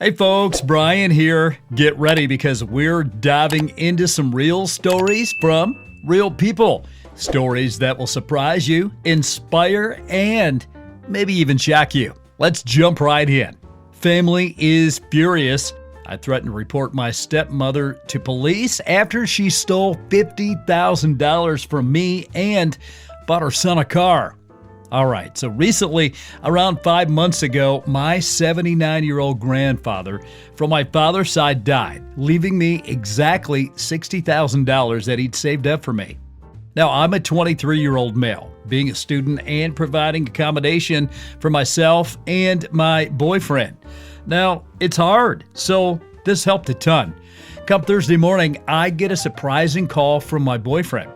Hey folks, Brian here. Get ready because we're diving into some real stories from real people. Stories that will surprise you, inspire, and maybe even shock you. Let's jump right in. Family is furious. I threatened to report my stepmother to police after she stole $50,000 from me and bought her son a car. All right, so recently, around 5 months ago, my 79-year-old grandfather from my father's side died, leaving me exactly $60,000 that he'd saved up for me. Now, I'm a 23-year-old male, being a student and providing accommodation for myself and my boyfriend. Now, it's hard, so this helped a ton. Come Thursday morning, I get a surprising call from my boyfriend.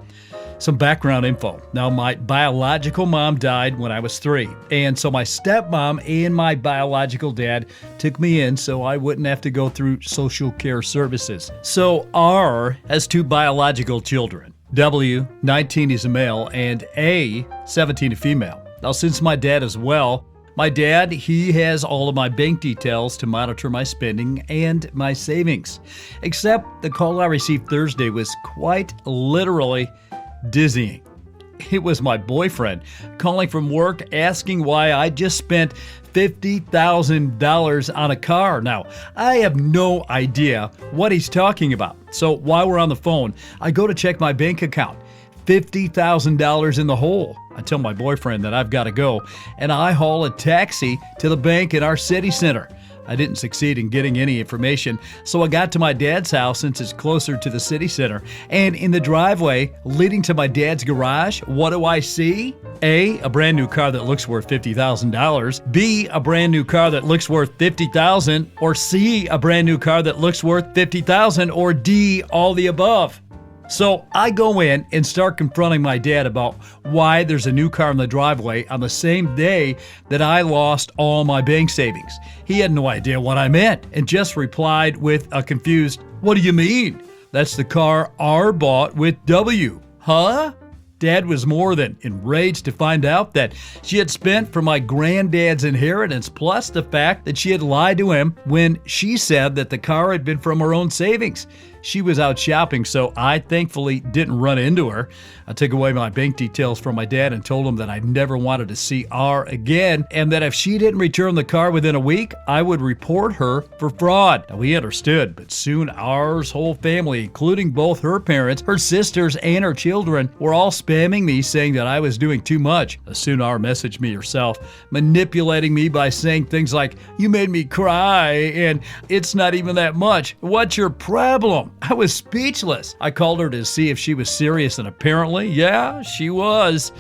Some background info. Now, my biological mom died when I was 3, and so my stepmom and my biological dad took me in so I wouldn't have to go through social care services. So R has 2 biological children. W, 19, is a male, and A, 17, a female. Now, since my dad is well, my dad, he has all of my bank details to monitor my spending and my savings. Except the call I received Thursday was quite literally dizzying. It was my boyfriend calling from work asking why I just spent $50,000 on a car. Now, I have no idea what he's talking about. So while we're on the phone, I go to check my bank account. $50,000 in the hole. I tell my boyfriend that I've got to go, and I haul a taxi to the bank in our city center. I didn't succeed in getting any information, so I got to my dad's house since it's closer to the city center. And in the driveway leading to my dad's garage, what do I see? A brand new car that looks worth $50,000. B, a brand new car that looks worth $50,000. Or C, a brand new car that looks worth $50,000. Or D, all the above. So I go in and start confronting my dad about why there's a new car in the driveway on the same day that I lost all my bank savings. He had no idea what I meant and just replied with a confused, "What do you mean? That's the car R bought with W." Huh? Dad was more than enraged to find out that she had spent for my granddad's inheritance, plus the fact that she had lied to him when she said that the car had been from her own savings. She was out shopping, so I thankfully didn't run into her. I took away my bank details from my dad and told him that I never wanted to see R again, and that if she didn't return the car within a week, I would report her for fraud. Now, he understood, but soon R's whole family, including both her parents, her sisters, and her children, were all spamming me saying that I was doing too much. Soon R messaged me herself, manipulating me by saying things like, "You made me cry," and "It's not even that much. What's your problem?" I was speechless. I called her to see if she was serious, and apparently, yeah, she was.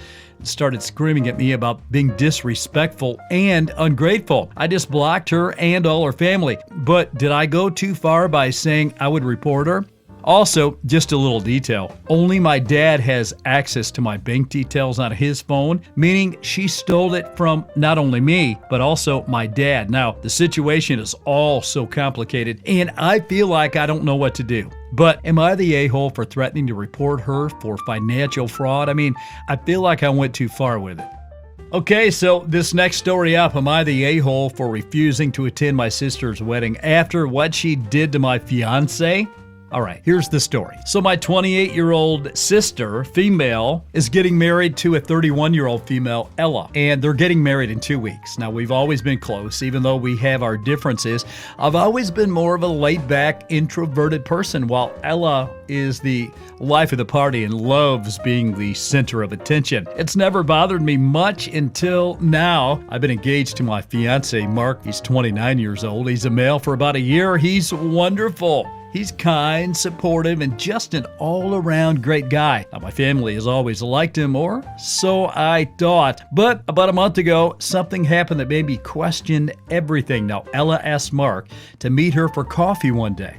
Started screaming at me about being disrespectful and ungrateful. I just blocked her and all her family. But did I go too far by saying I would report her? Also, just a little detail, only my dad has access to my bank details on his phone, meaning she stole it from not only me, but also my dad. Now, the situation is all so complicated, and I feel like I don't know what to do. But am I the a-hole for threatening to report her for financial fraud? I mean, I feel like I went too far with it. Okay, so this next story up, am I the a-hole for refusing to attend my sister's wedding after what she did to my fiance? All right, here's the story. So my 28-year-old sister, female, is getting married to a 31-year-old female, Ella, and they're getting married in 2 weeks. Now, we've always been close, even though we have our differences. I've always been more of a laid-back, introverted person, while Ella is the life of the party and loves being the center of attention. It's never bothered me much until now. I've been engaged to my fiance, Mark. He's 29 years old. He's a male for about a year. He's wonderful. He's kind, supportive, and just an all-around great guy. Now, my family has always liked him, or so I thought. But about a month ago, something happened that made me question everything. Now, Ella asked Mark to meet her for coffee one day,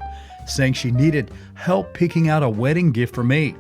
saying she needed help picking out a wedding gift for me.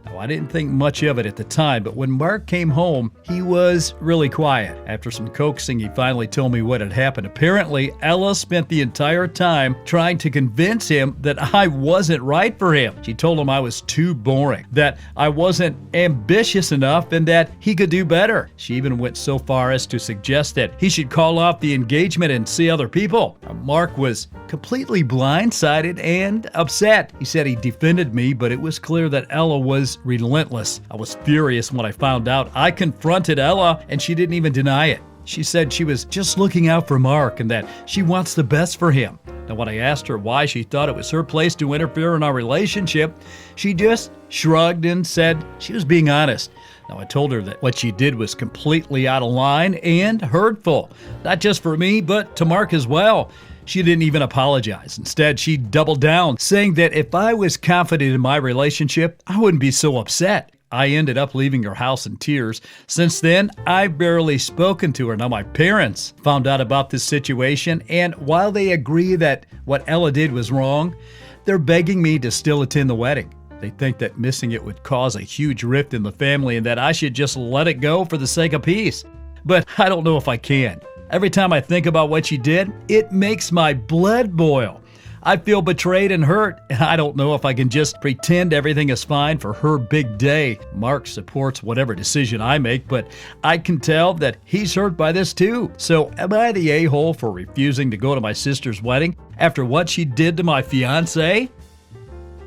Now, I didn't think much of it at the time, but when Mark came home, he was really quiet. After some coaxing, he finally told me what had happened. Apparently, Ella spent the entire time trying to convince him that I wasn't right for him. She told him I was too boring, that I wasn't ambitious enough, and that he could do better. She even went so far as to suggest that he should call off the engagement and see other people. Mark was completely blindsided and upset. He said he defended me, but it was clear that Ella was relentless. I was furious when I found out. I confronted Ella, and she didn't even deny it. She said she was just looking out for Mark and that she wants the best for him. Now, when I asked her why she thought it was her place to interfere in our relationship, she just shrugged and said she was being honest. Now, I told her that what she did was completely out of line and hurtful, not just for me, but to Mark as well. She didn't even apologize. Instead, she doubled down, saying that if I was confident in my relationship, I wouldn't be so upset. I ended up leaving her house in tears. Since then, I've barely spoken to her. Now, my parents found out about this situation, and while they agree that what Ella did was wrong, they're begging me to still attend the wedding. They think that missing it would cause a huge rift in the family and that I should just let it go for the sake of peace. But I don't know if I can. Every time I think about what she did, it makes my blood boil. I feel betrayed and hurt, and I don't know if I can just pretend everything is fine for her big day. Mark supports whatever decision I make, but I can tell that he's hurt by this too. So am I the a-hole for refusing to go to my sister's wedding after what she did to my fiancé?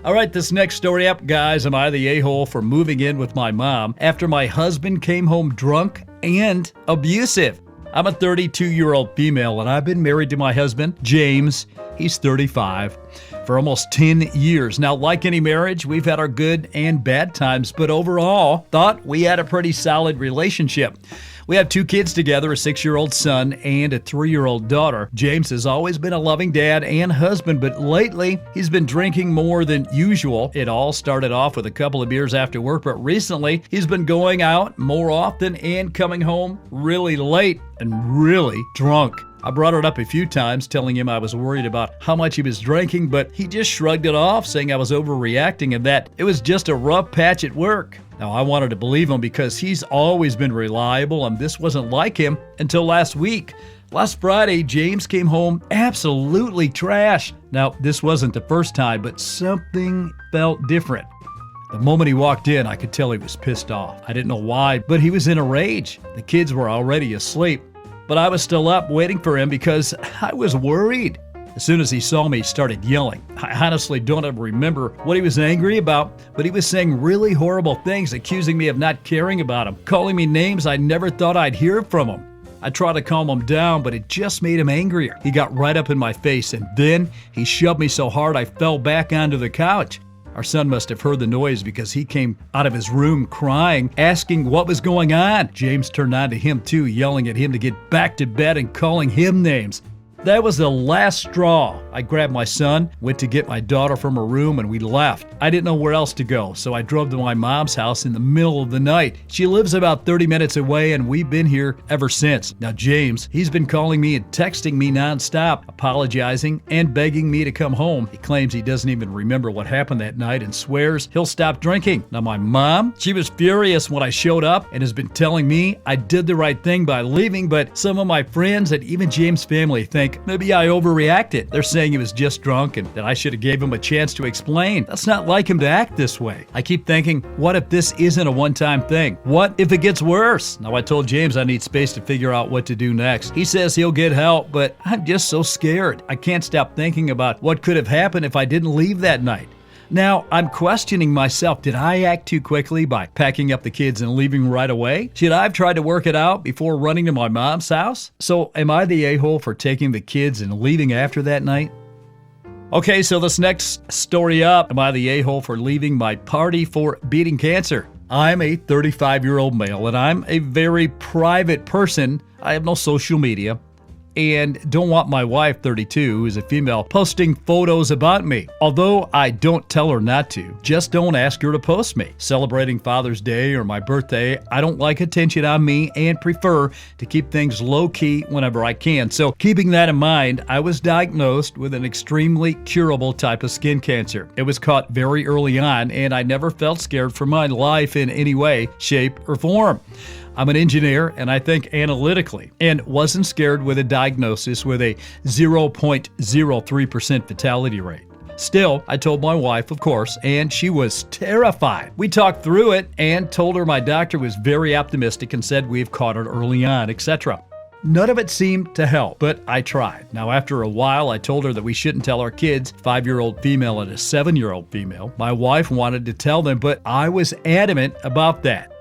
All right, this next story up, guys. Am I the a-hole for moving in with my mom after my husband came home drunk and abusive? I'm a 32-year-old female, and I've been married to my husband, James. He's 35, for almost 10 years. Now, like any marriage, we've had our good and bad times, but overall, thought we had a pretty solid relationship. We have 2 kids together, a 6-year-old son and a 3-year-old daughter. James has always been a loving dad and husband, but lately he's been drinking more than usual. It all started off with a couple of beers after work, but recently he's been going out more often and coming home really late and really drunk. I brought it up a few times, telling him I was worried about how much he was drinking, but he just shrugged it off, saying I was overreacting and that it was just a rough patch at work. Now, I wanted to believe him because he's always been reliable, and this wasn't like him until last week. Last Friday, James came home absolutely trashed. Now, this wasn't the first time, but something felt different. The moment he walked in, I could tell he was pissed off. I didn't know why, but he was in a rage. The kids were already asleep, but I was still up waiting for him because I was worried. As soon as he saw me, he started yelling. I honestly don't ever remember what he was angry about, but he was saying really horrible things, accusing me of not caring about him, calling me names I never thought I'd hear from him. I tried to calm him down, but it just made him angrier. He got right up in my face, and then he shoved me so hard I fell back onto the couch. Our son must have heard the noise because he came out of his room crying, asking what was going on. James turned on to him too, yelling at him to get back to bed and calling him names. That was the last straw. I grabbed my son, went to get my daughter from her room, and we left. I didn't know where else to go, so I drove to my mom's house in the middle of the night. She lives about 30 minutes away, and we've been here ever since. Now, James, he's been calling me and texting me nonstop, apologizing and begging me to come home. He claims he doesn't even remember what happened that night and swears he'll stop drinking. Now, my mom, she was furious when I showed up and has been telling me I did the right thing by leaving, but some of my friends and even James' family think maybe I overreacted. They're saying he was just drunk and that I should have gave him a chance to explain. That's not like him to act this way. I keep thinking, what if this isn't a one-time thing? What if it gets worse? Now, I told James I need space to figure out what to do next. He says he'll get help, but I'm just so scared. I can't stop thinking about what could have happened if I didn't leave that night. Now, I'm questioning myself. Did I act too quickly by packing up the kids and leaving right away? Should I have tried to work it out before running to my mom's house? So, am I the a-hole for taking the kids and leaving after that night? Okay, so this next story up. Am I the a-hole for leaving my party for beating cancer? I'm a 35-year-old male, and I'm a very private person. I have no social media. and don't want my wife, 32, who's a female, posting photos about me. Although I don't tell her not to, just don't ask her to post me. Celebrating Father's Day or my birthday, I don't like attention on me and prefer to keep things low-key whenever I can. So keeping that in mind, I was diagnosed with an extremely curable type of skin cancer. It was caught very early on, and I never felt scared for my life in any way, shape, or form. I'm an engineer and I think analytically, and wasn't scared with a diagnosis with a 0.03% fatality rate. Still, I told my wife, of course, and she was terrified. We talked through it and told her my doctor was very optimistic and said we've caught it early on, etc. None of it seemed to help, but I tried. Now, after a while, I told her that we shouldn't tell our kids, 5-year-old female and a 7-year-old female. My wife wanted to tell them, but I was adamant about that.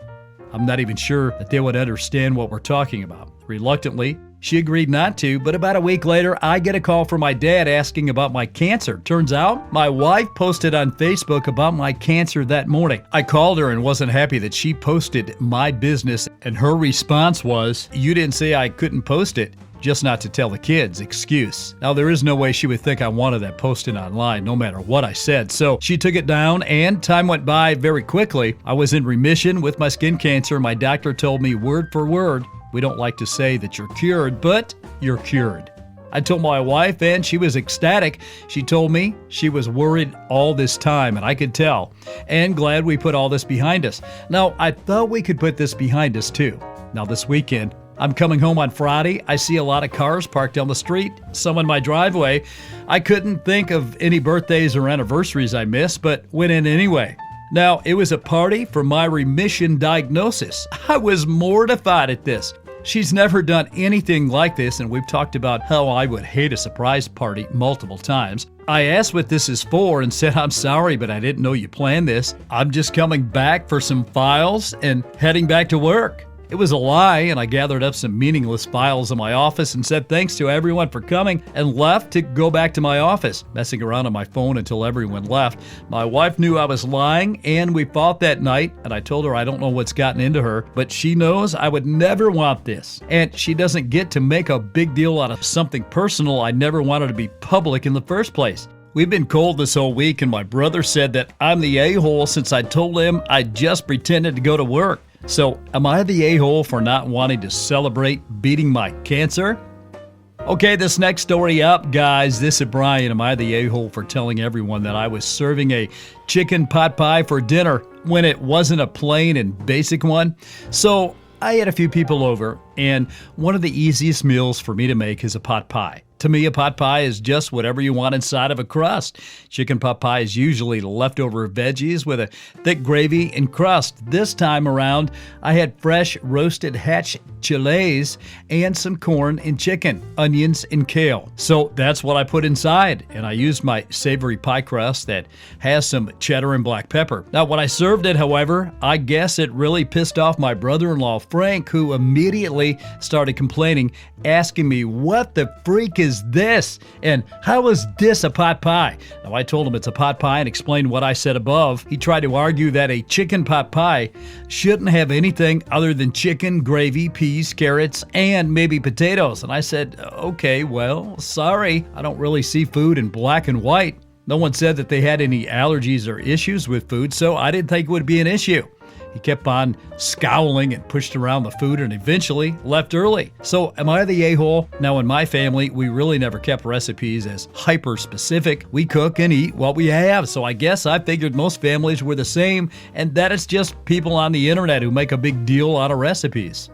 I'm not even sure that they would understand what we're talking about. Reluctantly, she agreed not to, but about a week later, I get a call from my dad asking about my cancer. Turns out, my wife posted on Facebook about my cancer that morning. I called her and wasn't happy that she posted my business, and her response was, "You didn't say I couldn't post it. Just not to tell the kids," excuse. Now, there is no way she would think I wanted that posted online, no matter what I said. So she took it down, and time went by very quickly. I was in remission with my skin cancer. My doctor told me word for word, "We don't like to say that you're cured, but you're cured." I told my wife, and she was ecstatic. She told me she was worried all this time, and I could tell, and glad we put all this behind us. Now, I thought we could put this behind us too. Now, this weekend, I'm coming home on Friday. I see a lot of cars parked down the street, some in my driveway. I couldn't think of any birthdays or anniversaries I missed, but went in anyway. Now, it was a party for my remission diagnosis. I was mortified at this. She's never done anything like this, and we've talked about how I would hate a surprise party multiple times. I asked what this is for and said, "I'm sorry, but I didn't know you planned this. I'm just coming back for some files and heading back to work." It was a lie, and I gathered up some meaningless files in my office and said thanks to everyone for coming and left to go back to my office, messing around on my phone until everyone left. My wife knew I was lying, and we fought that night, and I told her I don't know what's gotten into her, but she knows I would never want this. And she doesn't get to make a big deal out of something personal I never wanted to be public in the first place. We've been cold this whole week, and my brother said that I'm the a-hole since I told him I just pretended to go to work. So, am I the a-hole for not wanting to celebrate beating my cancer? Okay, this next story up, guys. This is Brian. Am I the a-hole for telling everyone that I was serving a chicken pot pie for dinner when it wasn't a plain and basic one? So, I had a few people over, and one of the easiest meals for me to make is a pot pie. To me, a pot pie is just whatever you want inside of a crust. Chicken pot pie is usually leftover veggies with a thick gravy and crust. This time around, I had fresh roasted hatch chiles and some corn and chicken, onions and kale. So that's what I put inside, and I used my savory pie crust that has some cheddar and black pepper. Now, when I served it, however, I guess it really pissed off my brother-in-law, Frank, who immediately started complaining, asking me, "What the freak is this? And how is this a pot pie?" Now, I told him it's a pot pie and explained what I said above. He tried to argue that a chicken pot pie shouldn't have anything other than chicken, gravy, peas, carrots, and maybe potatoes. And I said, "Okay, well, sorry. I don't really see food in black and white." No one said that they had any allergies or issues with food, so I didn't think it would be an issue. He kept on scowling and pushed around the food and eventually left early. So am I the a-hole? Now, in my family, we really never kept recipes as hyper-specific. We cook and eat what we have. So I guess I figured most families were the same, and that it's just people on the internet who make a big deal out of recipes.